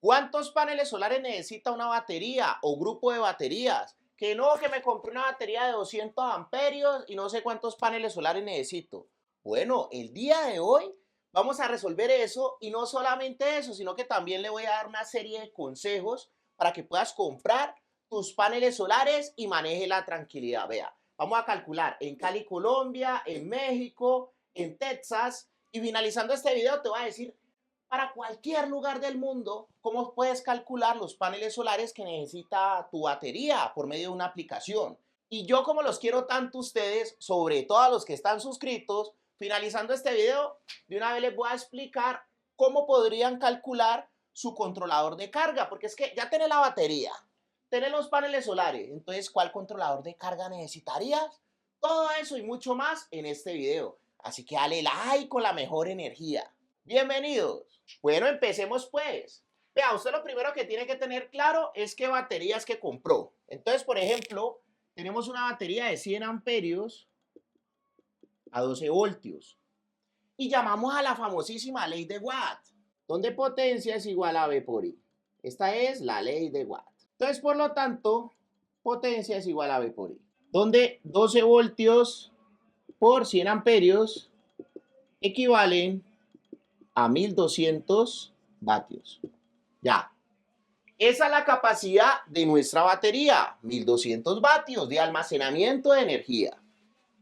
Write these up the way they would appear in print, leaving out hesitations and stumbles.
¿Cuántos paneles solares necesita una batería o grupo de baterías? Que no, que me compré una batería de 200 amperios y no sé cuántos paneles solares necesito. Bueno, el día de hoy vamos a resolver eso y no solamente eso, sino que también le voy a dar una serie de consejos para que puedas comprar tus paneles solares y maneje la tranquilidad. Vea, vamos a calcular en Cali, Colombia, en México, en Texas y finalizando este video te voy a decir para cualquier lugar del mundo, ¿cómo puedes calcular los paneles solares que necesita tu batería por medio de una aplicación? Y yo como los quiero tanto ustedes, sobre todo a los que están suscritos, finalizando este video, de una vez les voy a explicar cómo podrían calcular su controlador de carga, porque es que ya tenés la batería, tenés los paneles solares, entonces ¿cuál controlador de carga necesitarías? Todo eso y mucho más en este video. Así que dale like con la mejor energía. Bienvenidos. Bueno, empecemos pues. Vea, usted lo primero que tiene que tener claro es qué baterías que compró. Entonces, por ejemplo, tenemos una batería de 100 amperios a 12 voltios. Y llamamos a la famosísima ley de Watt, donde potencia es igual a V por I. Esta es la ley de Watt. Entonces, por lo tanto, potencia es igual a V por I. Donde 12 voltios por 100 amperios equivalen a 1200 vatios. Ya. Esa es la capacidad de nuestra batería, 1200 vatios de almacenamiento de energía.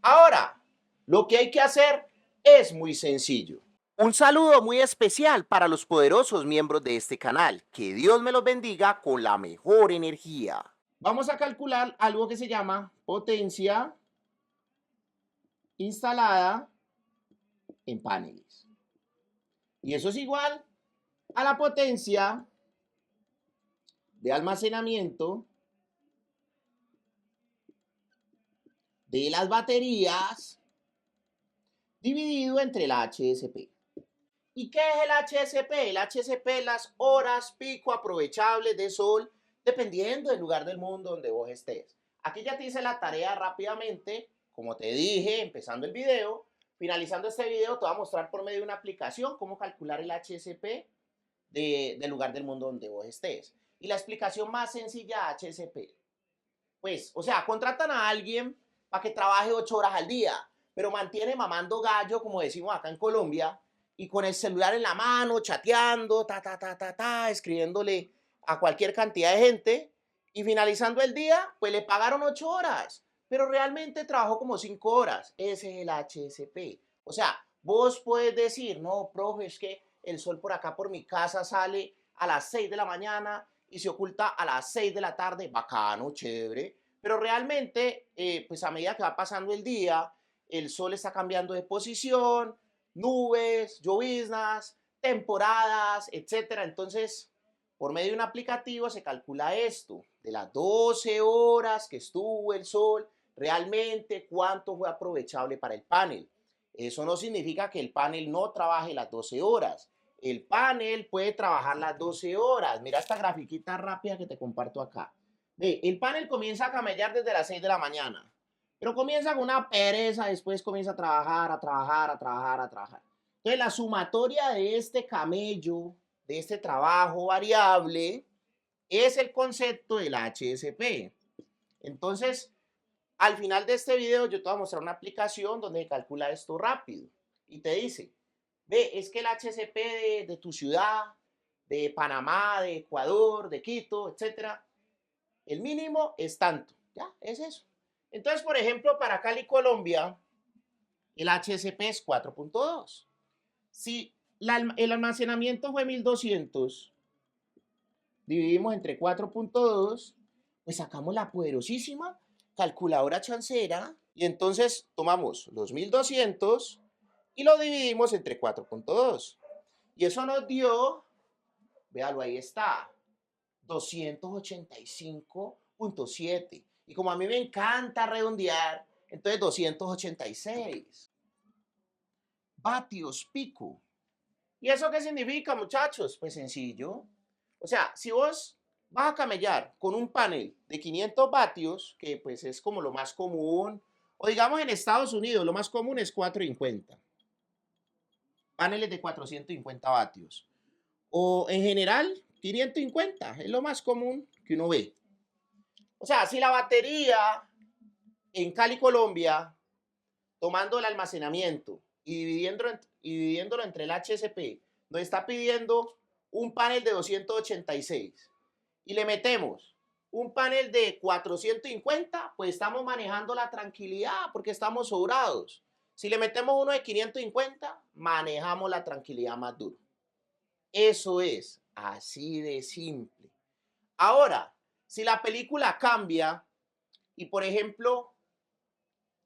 Ahora, lo que hay que hacer es muy sencillo. Un saludo muy especial para los poderosos miembros de este canal. Que Dios me los bendiga con la mejor energía. Vamos a calcular algo que se llama potencia instalada en paneles. Y eso es igual a la potencia de almacenamiento de las baterías dividido entre el HSP. ¿Y qué es el HSP? El HSP es las horas pico aprovechables de sol dependiendo del lugar del mundo donde vos estés. Aquí ya te hice la tarea rápidamente, como te dije, empezando el video. Finalizando este video te voy a mostrar por medio de una aplicación cómo calcular el HSP del lugar del mundo donde vos estés. Y la explicación más sencilla HSP. Pues, o sea, contratan a alguien para que trabaje 8 horas al día, pero mantiene mamando gallo, como decimos acá en Colombia, y con el celular en la mano, chateando, escribiéndole a cualquier cantidad de gente, y finalizando el día, pues le pagaron 8 horas, pero realmente trabajó como 5 horas. Ese es el HSP. O sea, vos puedes decir, no, profe, es que el sol por acá, por mi casa, sale a las 6 de la mañana y se oculta a las 6 de la tarde, bacano, chévere, pero realmente, pues a medida que va pasando el día, el sol está cambiando de posición, nubes, lloviznas, temporadas, etcétera. Entonces, por medio de un aplicativo se calcula esto, de las 12 horas que estuvo el sol, realmente cuánto fue aprovechable para el panel. Eso no significa que el panel no trabaje las 12 horas. El panel puede trabajar las 12 horas. Mira esta grafiquita rápida que te comparto acá. Ve, el panel comienza a camellar desde las 6 de la mañana, pero comienza con una pereza, después comienza a trabajar, a trabajar, a trabajar, a trabajar. Entonces, la sumatoria de este camello, de este trabajo variable, es el concepto del HSP. Entonces, al final de este video, yo te voy a mostrar una aplicación donde se calcula esto rápido y te dice, ve, es que el HSP de tu ciudad, de Panamá, de Ecuador, de Quito, etcétera, el mínimo es tanto. Ya, es eso. Entonces, por ejemplo, para Cali, Colombia, el HSP es 4.2. Si el almacenamiento fue 1200, dividimos entre 4.2, pues sacamos la poderosísima calculadora chancera y entonces tomamos los 1200 y lo dividimos entre 4.2. Y eso nos dio, véalo, ahí está, 285.7. Y como a mí me encanta redondear, entonces 286 vatios pico. ¿Y eso qué significa, muchachos? Pues sencillo. O sea, si vos vas a camellar con un panel de 500 vatios, que pues es como lo más común, o digamos en Estados Unidos, lo más común es 450. Paneles de 450 vatios. O en general, 550, es lo más común que uno ve. O sea, si la batería en Cali, Colombia, tomando el almacenamiento y dividiéndolo entre el HSP, nos está pidiendo un panel de 286 y le metemos un panel de 450, pues estamos manejando la tranquilidad porque estamos sobrados. Si le metemos uno de 550, manejamos la tranquilidad más duro. Eso es así de simple. Ahora, si la película cambia y, por ejemplo,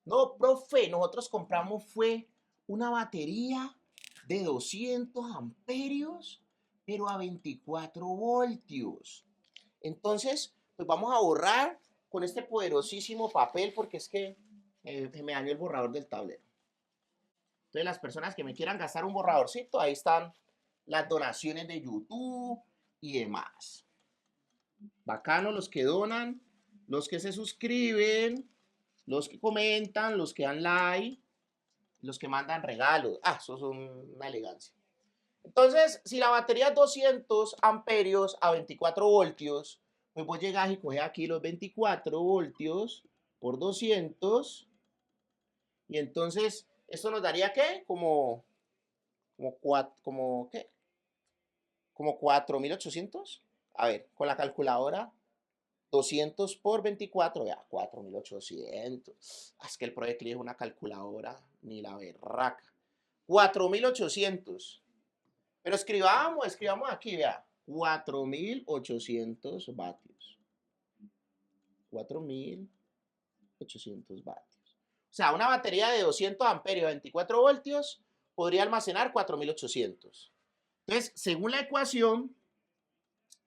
no, profe, nosotros compramos fue una batería de 200 amperios, pero a 24 voltios. Entonces, pues vamos a borrar con este poderosísimo papel porque es que me dañó el borrador del tablero. Entonces, las personas que me quieran gastar un borradorcito, ahí están las donaciones de YouTube y demás. Bacano los que donan, los que se suscriben, los que comentan, los que dan like, los que mandan regalos. Ah, eso es una elegancia. Entonces, si la batería es 200 amperios a 24 voltios, pues vos llegas y coges aquí los 24 voltios por 200. Y entonces, esto nos daría, ¿qué? ¿Qué? Como 4.800. A ver, con la calculadora, 200 por 24, ya, 4.800. Es que el Pro de Click es una calculadora, ni la berraca. 4.800. Pero escribamos aquí, vea. 4.800 vatios. 4.800 vatios. O sea, una batería de 200 amperios, 24 voltios, podría almacenar 4.800. Entonces, según la ecuación,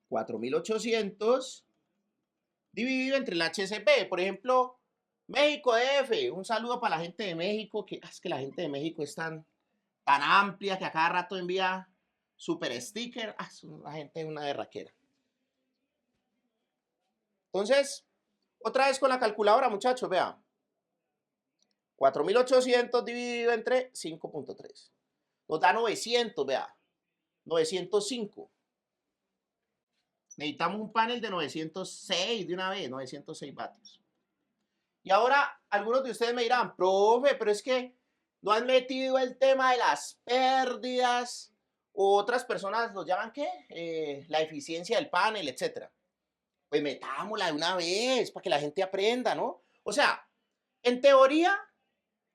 4.800 dividido entre el HSP. Por ejemplo, México DF. Un saludo para la gente de México, que es que la gente de México es tan amplia que a cada rato envía super sticker. La gente es una berraquera. Entonces, otra vez con la calculadora, muchachos, vean. 4.800 dividido entre 5.3. Nos da 900, vea. 905. Necesitamos un panel de 906 de una vez, 906 vatios. Y ahora algunos de ustedes me dirán, profe, pero es que no han metido el tema de las pérdidas, o otras personas lo llaman, ¿qué? La eficiencia del panel, etc. Pues metámosla de una vez para que la gente aprenda, ¿no? O sea, en teoría,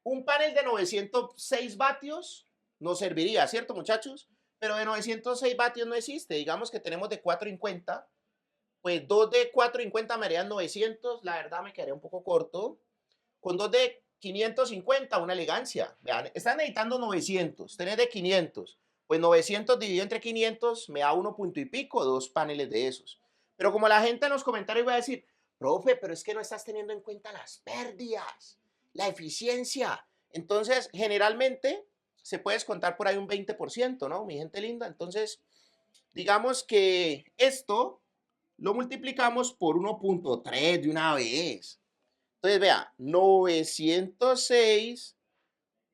un panel de 906 vatios nos serviría, ¿cierto, muchachos? Pero de 906 vatios no existe. Digamos que tenemos de 450. Pues 2 de 450 me harían 900. La verdad me quedaría un poco corto. Con 2 de 550, una elegancia. Vean, están necesitando 900. Tenés de 500. Pues 900 dividido entre 500 me da 1 punto y pico, 2 paneles de esos. Pero como la gente en los comentarios va a decir, profe, pero es que no estás teniendo en cuenta las pérdidas, la eficiencia. Entonces, generalmente se puede descontar por ahí un 20%, ¿no? Mi gente linda. Entonces, digamos que esto lo multiplicamos por 1.3 de una vez. Entonces, vea, 906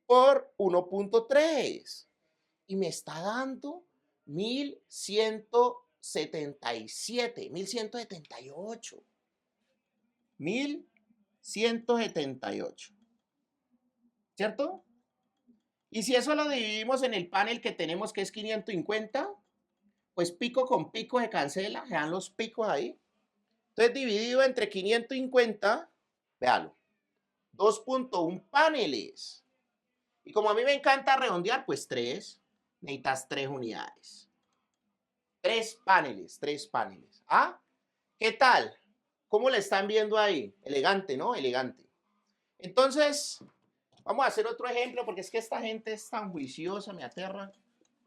por 1.3. Y me está dando 1177, 1178. 1178. ¿Cierto? Y si eso lo dividimos en el panel que tenemos, que es 550, pues pico con pico se cancela, se dan los picos ahí. Entonces, dividido entre 550, véalo, 2.1 paneles. Y como a mí me encanta redondear, pues 3. Necesitas 3 unidades. 3 paneles, 3 paneles. ¿Ah? ¿Qué tal? ¿Cómo le están viendo ahí? Elegante, ¿no? Elegante. Entonces, vamos a hacer otro ejemplo, porque es que esta gente es tan juiciosa, me aterra.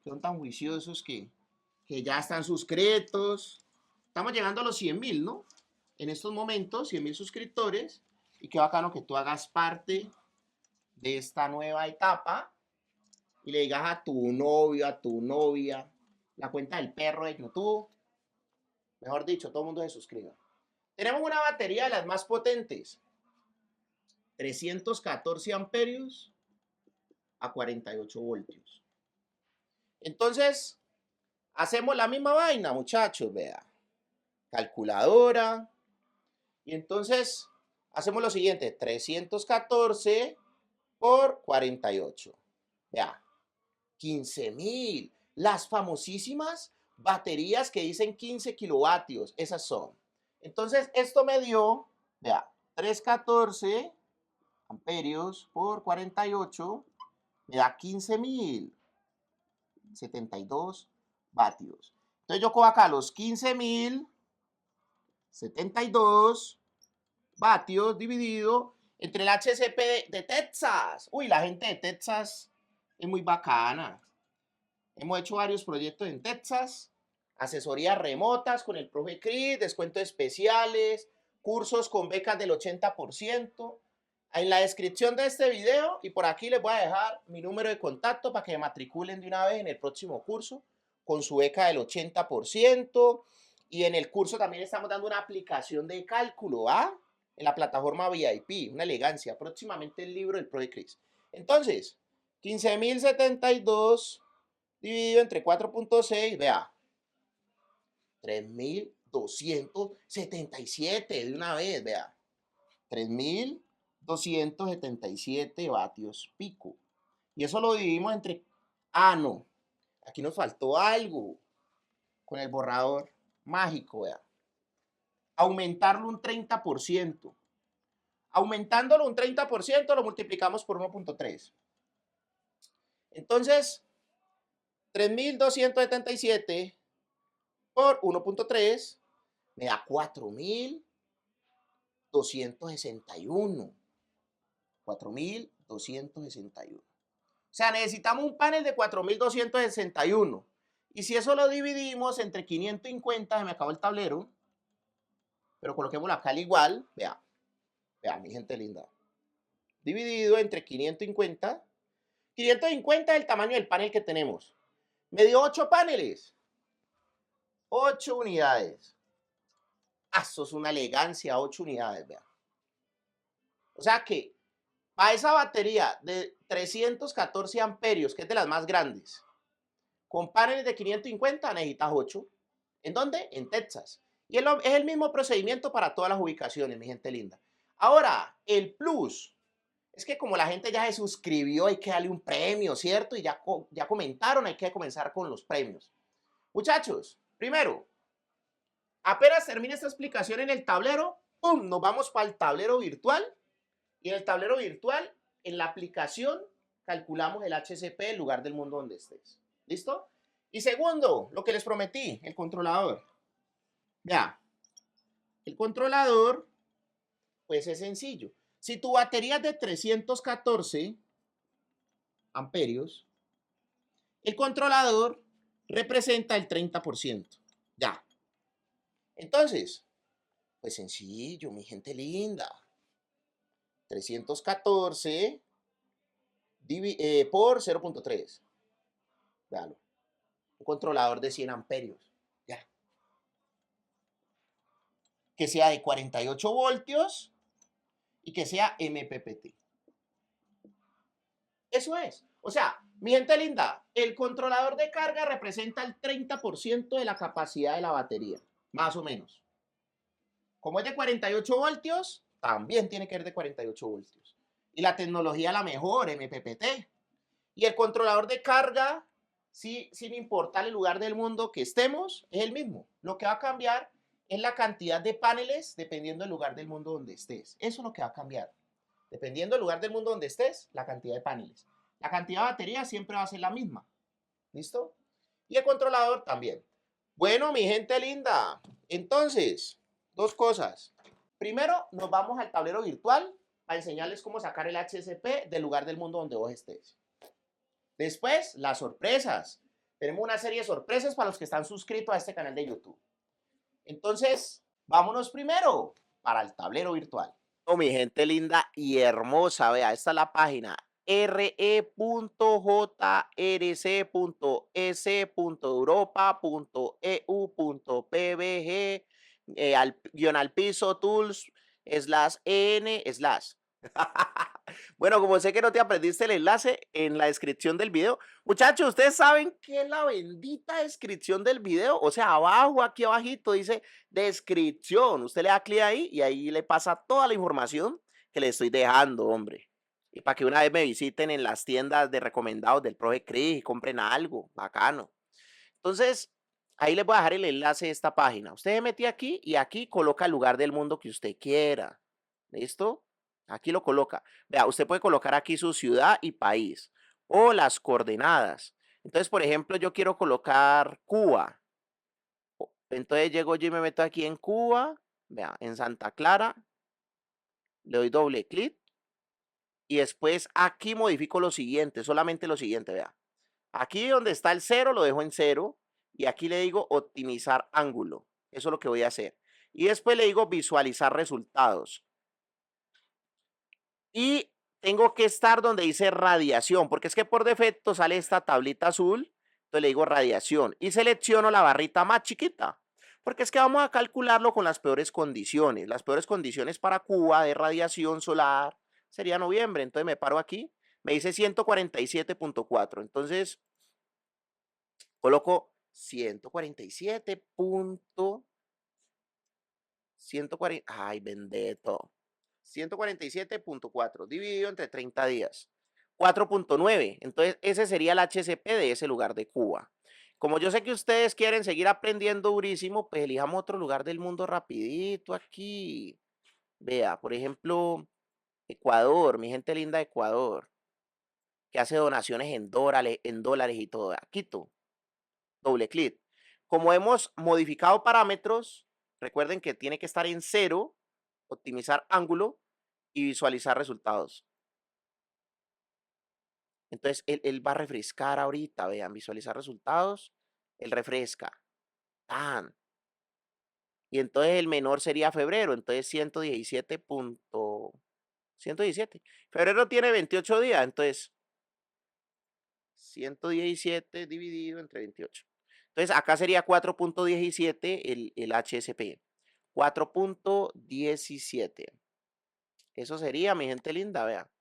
Son tan juiciosos que ya están suscritos. Estamos llegando a los 100.000, ¿no? En estos momentos, 100.000 suscriptores. Y qué bacano que tú hagas parte de esta nueva etapa y le digas a tu novio, a tu novia, la cuenta del perro de YouTube. Mejor dicho, todo el mundo se suscriba. Tenemos una batería de las más potentes. 314 amperios a 48 voltios. Entonces, Hacemos la misma vaina, muchachos, vea. Calculadora. Y entonces hacemos lo siguiente, 314 por 48. Vea, 15.000. Las famosísimas baterías que dicen 15 kilovatios, esas son. Entonces, esto me dio, vea, 314 amperios por 48, me da 15.072 vatios. Entonces, yo cojo acá los 15.072 vatios dividido entre el HCP de Texas. Uy, la gente de Texas es muy bacana. Hemos hecho varios proyectos en Texas, asesorías remotas con el profe Cris, descuentos especiales, cursos con becas del 80%. En la descripción de este video y por aquí les voy a dejar mi número de contacto para que me matriculen de una vez en el próximo curso con su beca del 80%. Y en el curso también estamos dando una aplicación de cálculo, ¿ah? En la plataforma VIP, una elegancia. Próximamente el libro del profe Cris. Entonces, 15.072 dividido entre 4.6, vea, 3.277 de una vez, vea, 3.277 vatios pico. Y eso lo dividimos entre, no, aquí nos faltó algo con el borrador mágico, vea, aumentarlo un 30%. Aumentándolo un 30% lo multiplicamos por 1.3. Entonces, 3.277 por 1.3 me da 4.261. 4.261. O sea, necesitamos un panel de 4.261. Y si eso lo dividimos entre 550, se me acabó el tablero, pero coloquemos la cal igual, vea, vea, mi gente linda. Dividido entre 550. 550 es el tamaño del panel que tenemos. Me dio 8 paneles. 8 unidades. Eso es una elegancia, 8 unidades, vea. O sea que para esa batería de 314 amperios, que es de las más grandes, con paneles de 550 necesitas 8. ¿En dónde? En Texas. Y es el mismo procedimiento para todas las ubicaciones, mi gente linda. Ahora, el plus es que como la gente ya se suscribió, hay que darle un premio, ¿cierto? Y ya comentaron, hay que comenzar con los premios. Muchachos, primero, apenas termine esta explicación en el tablero, ¡pum!, nos vamos para el tablero virtual. Y en el tablero virtual, en la aplicación, calculamos el HCP del lugar del mundo donde estés. ¿Listo? Y segundo, lo que les prometí, el controlador. Ya, el controlador, pues es sencillo. Si tu batería es de 314 amperios, el controlador representa el 30%. Ya. Entonces, pues sencillo, mi gente linda. 314 por 0.3. Véalo. Un controlador de 100 amperios. Ya. Que sea de 48 voltios y que sea MPPT. Eso es. O sea, mi gente linda, el controlador de carga representa el 30% de la capacidad de la batería, más o menos. Como es de 48 voltios, también tiene que ser de 48 voltios. Y la tecnología la mejor, MPPT. Y el controlador de carga, sí, sin importar el lugar del mundo que estemos, es el mismo. Lo que va a cambiar es la cantidad de paneles dependiendo del lugar del mundo donde estés. Eso es lo que va a cambiar. Dependiendo del lugar del mundo donde estés, la cantidad de paneles. La cantidad de batería siempre va a ser la misma. ¿Listo? Y el controlador también. Bueno, mi gente linda, entonces, dos cosas. Primero, nos vamos al tablero virtual a enseñarles cómo sacar el HCP del lugar del mundo donde vos estés. Después, las sorpresas. Tenemos una serie de sorpresas para los que están suscritos a este canal de YouTube. Entonces, vámonos primero para el tablero virtual. Oh, mi gente linda y hermosa, vea, esta es la página re.jrc.s.europa.eu.pbg _al piso tools /n/ Bueno, como sé que no te aprendiste el enlace en la descripción del video, muchachos, ¿ustedes saben qué es la bendita descripción del video? O sea, abajo, aquí abajito dice descripción. Usted le da clic ahí y ahí le pasa toda la información que le estoy dejando, hombre. Y para que una vez me visiten en las tiendas de recomendados del Profe Cris y compren algo bacano. Entonces, ahí les voy a dejar el enlace de esta página. Usted se mete aquí y aquí coloca el lugar del mundo que usted quiera. ¿Listo? Aquí lo coloca. Vea, usted puede colocar aquí su ciudad y país o las coordenadas. Entonces, por ejemplo, yo quiero colocar Cuba. Entonces llego yo y me meto aquí en Cuba. Vea, en Santa Clara. Le doy doble clic. Y después aquí modifico lo siguiente, solamente lo siguiente, vea. Aquí donde está el 0 lo dejo en 0 y aquí le digo optimizar ángulo. Eso es lo que voy a hacer. Y después le digo visualizar resultados. Y tengo que estar donde dice radiación, porque es que por defecto sale esta tablita azul. Entonces le digo radiación y selecciono la barrita más chiquita. Porque es que vamos a calcularlo con las peores condiciones. Las peores condiciones para Cuba de radiación solar sería noviembre. Entonces me paro aquí. Me dice 147.4. Entonces coloco 147. Ay, bendeto. 147.4 dividido entre 30 días. 4.9. Entonces, ese sería el HCP de ese lugar de Cuba. Como yo sé que ustedes quieren seguir aprendiendo durísimo, pues elijamos otro lugar del mundo rapidito aquí. Vea, por ejemplo, Ecuador, mi gente linda de Ecuador, que hace donaciones en dólares y todo. Quito, doble clic. Como hemos modificado parámetros, recuerden que tiene que estar en 0, optimizar ángulo y visualizar resultados. Entonces, él va a refrescar ahorita, vean, visualizar resultados, él refresca. ¡Tan! Y entonces el menor sería febrero, entonces 117. Febrero tiene 28 días, entonces 117 dividido entre 28. Entonces, acá sería 4.17 el HSP. 4.17. Eso sería, mi gente linda, vea.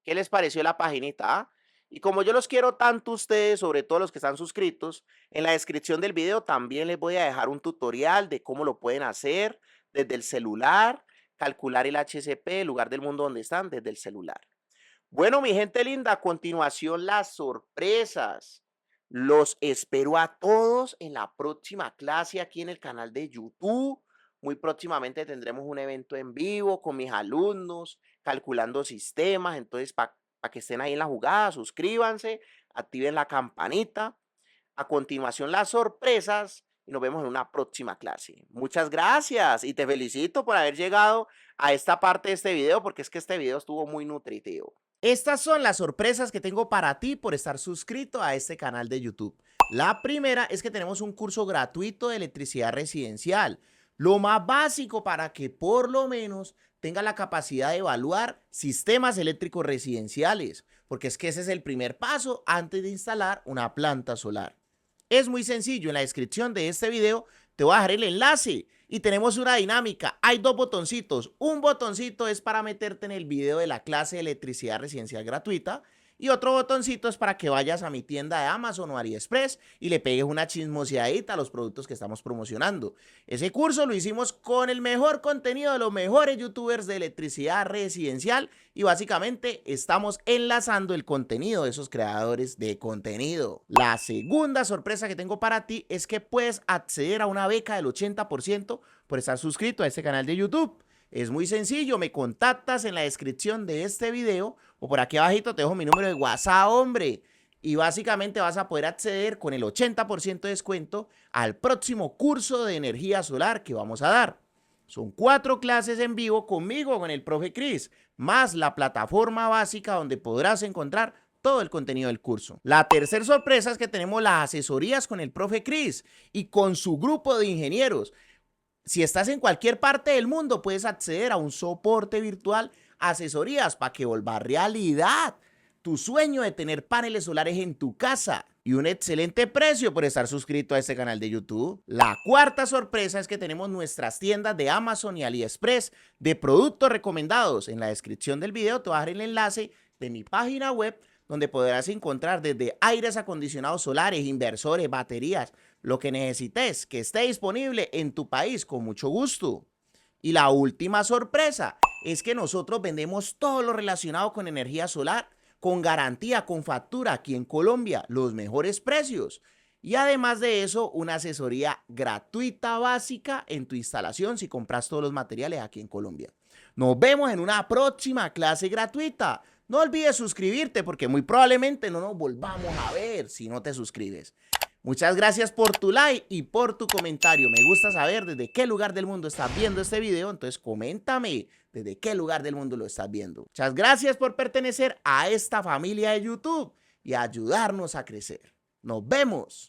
¿Qué les pareció la paginita? ¿Ah? Y como yo los quiero tanto ustedes, sobre todo los que están suscritos, en la descripción del video también les voy a dejar un tutorial de cómo lo pueden hacer desde el celular, calcular el HCP, el lugar del mundo donde están, desde el celular. Bueno, mi gente linda, a continuación las sorpresas. Los espero a todos en la próxima clase aquí en el canal de YouTube. Muy próximamente tendremos un evento en vivo con mis alumnos, calculando sistemas. Entonces, para que estén ahí en la jugada, suscríbanse, activen la campanita. A continuación, las sorpresas y nos vemos en una próxima clase. Muchas gracias y te felicito por haber llegado a esta parte de este video porque es que este video estuvo muy nutritivo. Estas son las sorpresas que tengo para ti por estar suscrito a este canal de YouTube. La primera es que tenemos un curso gratuito de electricidad residencial, lo más básico para que por lo menos tenga la capacidad de evaluar sistemas eléctricos residenciales, porque es que ese es el primer paso antes de instalar una planta solar. Es muy sencillo, en la descripción de este video te voy a dejar el enlace y tenemos una dinámica. Hay dos botoncitos. Un botoncito es para meterte en el video de la clase de electricidad residencial gratuita y otro botoncito es para que vayas a mi tienda de Amazon o AliExpress y le pegues una chismoseadita a los productos que estamos promocionando. Ese curso lo hicimos con el mejor contenido de los mejores youtubers de electricidad residencial y básicamente estamos enlazando el contenido de esos creadores de contenido. La segunda sorpresa que tengo para ti es que puedes acceder a una beca del 80% por estar suscrito a este canal de YouTube. Es muy sencillo, me contactas en la descripción de este video o por aquí abajito te dejo mi número de WhatsApp, hombre. Y básicamente vas a poder acceder con el 80% de descuento al próximo curso de energía solar que vamos a dar. Son 4 clases en vivo conmigo, con el profe Cris, más la plataforma básica donde podrás encontrar todo el contenido del curso. La tercera sorpresa es que tenemos las asesorías con el profe Cris y con su grupo de ingenieros. Si estás en cualquier parte del mundo, puedes acceder a un soporte virtual, asesorías para que vuelva realidad tu sueño de tener paneles solares en tu casa. y un excelente precio por estar suscrito a este canal de YouTube. La cuarta sorpresa es que tenemos nuestras tiendas de Amazon y AliExpress de productos recomendados. En la descripción del video te voy a dejar el enlace de mi página web donde podrás encontrar desde aires acondicionados solares, inversores, baterías, lo que necesites que esté disponible en tu país con mucho gusto. Y la última sorpresa es que nosotros vendemos todo lo relacionado con energía solar, con garantía, con factura aquí en Colombia, los mejores precios. Y además de eso, una asesoría gratuita básica en tu instalación si compras todos los materiales aquí en Colombia. Nos vemos en una próxima clase gratuita. No olvides suscribirte porque muy probablemente no nos volvamos a ver si no te suscribes. Muchas gracias por tu like y por tu comentario. Me gusta saber desde qué lugar del mundo estás viendo este video, entonces coméntame desde qué lugar del mundo lo estás viendo. Muchas gracias por pertenecer a esta familia de YouTube y ayudarnos a crecer. Nos vemos.